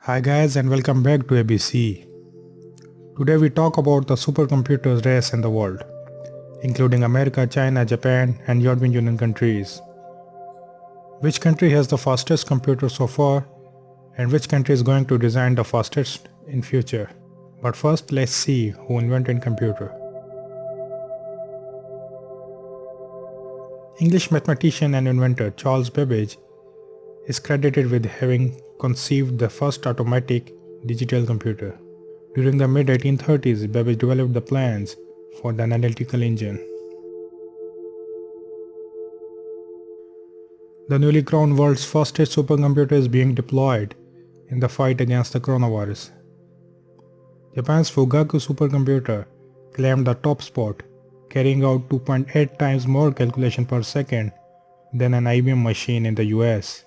Hi guys and welcome back to ABC. Today we talk about the supercomputers race in the world, including America, China, Japan and European Union countries. Which country has the fastest computer so far and which country is going to design the fastest in future. But first let's see who invented computer. English mathematician and inventor Charles Babbage is credited with having conceived the first automatic digital computer. During the mid-1830s, Babbage developed the plans for the analytical engine. The newly crowned world's fastest supercomputer is being deployed in the fight against the coronavirus. Japan's Fugaku supercomputer claimed the top spot, carrying out 2.8 times more calculation per second than an IBM machine in the US.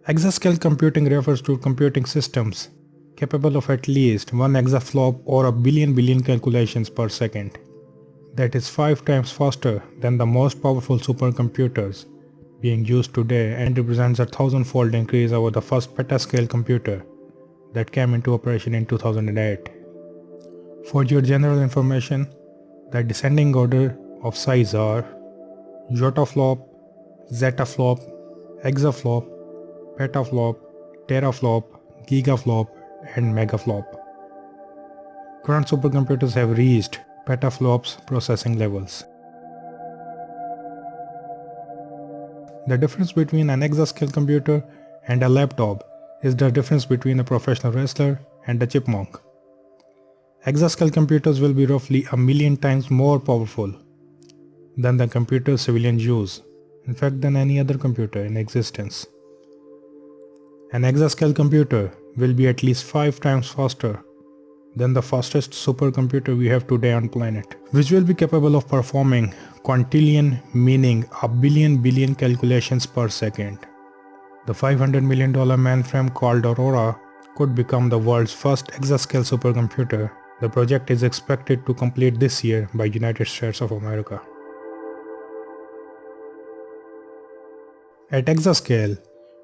Exascale computing refers to computing systems capable of at least 1 exaflop or a billion calculations per second. That is 5 times faster than the most powerful supercomputers being used today and represents a 1000-fold increase over the first petascale computer that came into operation in 2008. For your general information, the descending order of size are yottaflop, zettaflop, exaflop, petaflop, teraflop, gigaflop and megaflop. Current supercomputers have reached petaflops processing levels. The difference between an exascale computer and a laptop is the difference between a professional wrestler and a chipmunk. Exascale computers will be roughly 1,000,000 times more powerful than the computers civilians use, in fact than any other computer in existence. An exascale computer will be at least 5 times faster than the fastest supercomputer we have today on planet, which will be capable of performing quintillion, meaning a billion calculations per second. The $500 million mainframe called Aurora could become the world's first exascale supercomputer. The project is expected to complete this year by United States of America. At exascale,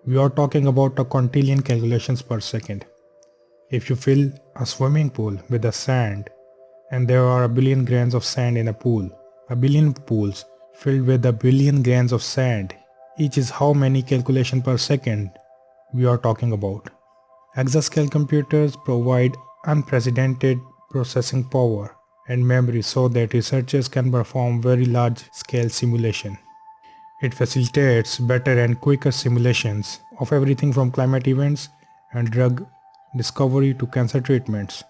we are talking about a quintillion calculations per second. If you fill a swimming pool with the sand and there are a billion grains of sand in a pool, a billion pools filled with a billion grains of sand, each is how many calculations per second we are talking about. Exascale computers provide unprecedented processing power and memory so that researchers can perform very large scale simulation. It facilitates better and quicker simulations of everything from climate events and drug discovery to cancer treatments.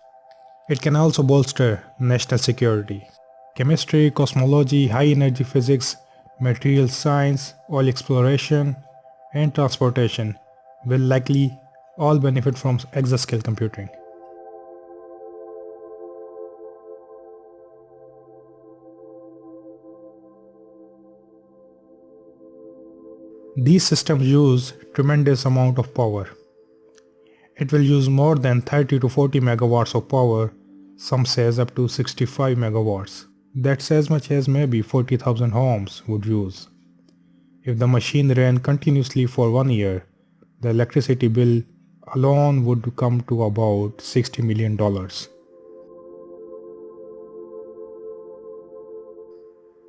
It can also bolster national security. Chemistry, cosmology, high energy physics, material science, oil exploration, and transportation will likely all benefit from exascale computing. These systems use tremendous amount of power. It will use more than 30 to 40 megawatts of power, some says up to 65 megawatts. That's as much as maybe 40,000 homes would use. If the machine ran continuously for 1 year, the electricity bill alone would come to about $60 million.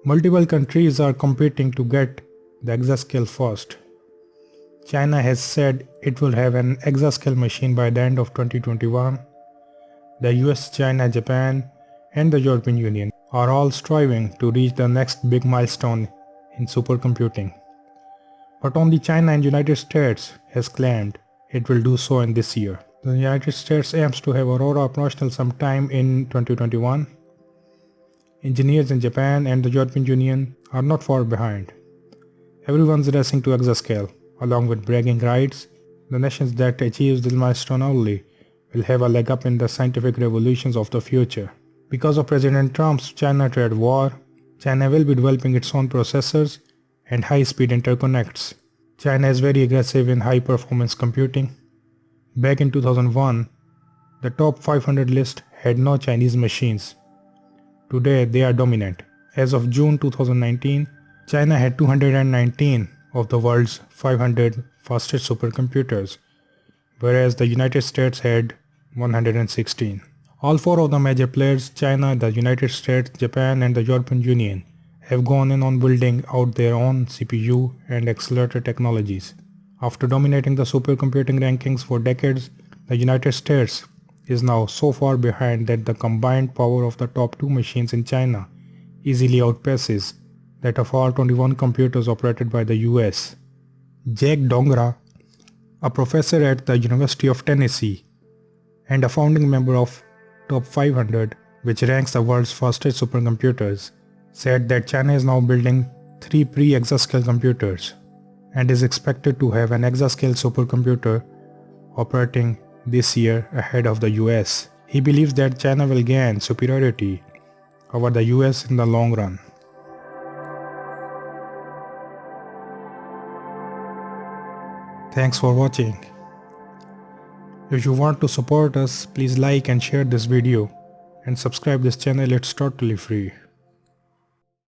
Multiple countries are competing to get the exascale first. China has said it will have an exascale machine by the end of 2021. The US, China, Japan and the European Union are all striving to reach the next big milestone in supercomputing. But only China and United States has claimed it will do so in this year. The United States aims to have Aurora operational sometime in 2021. Engineers in Japan and the European Union are not far behind. Everyone's racing to exascale. Along with bragging rights, the nations that achieve this milestone early will have a leg up in the scientific revolutions of the future. Because of President Trump's China trade war, China will be developing its own processors and high-speed interconnects. China is very aggressive in high-performance computing. Back in 2001, the top 500 list had no Chinese machines. Today they are dominant. As of June 2019, China had 219 of the world's 500 fastest supercomputers, whereas the United States had 116. All four of the major players, China, the United States, Japan and the European Union, have gone in on building out their own CPU and accelerator technologies. After dominating the supercomputing rankings for decades, the United States is now so far behind that the combined power of the top two machines in China easily outpaces that of all 21 computers operated by the US. Jack Dongra, a professor at the University of Tennessee and a founding member of Top 500, which ranks the world's fastest supercomputers, said that China is now building 3 pre-exascale computers and is expected to have an exascale supercomputer operating this year ahead of the US. He believes that China will gain superiority over the US in the long run. Thanks for watching. If you want to support us, please like and share this video and subscribe this channel. It's totally free.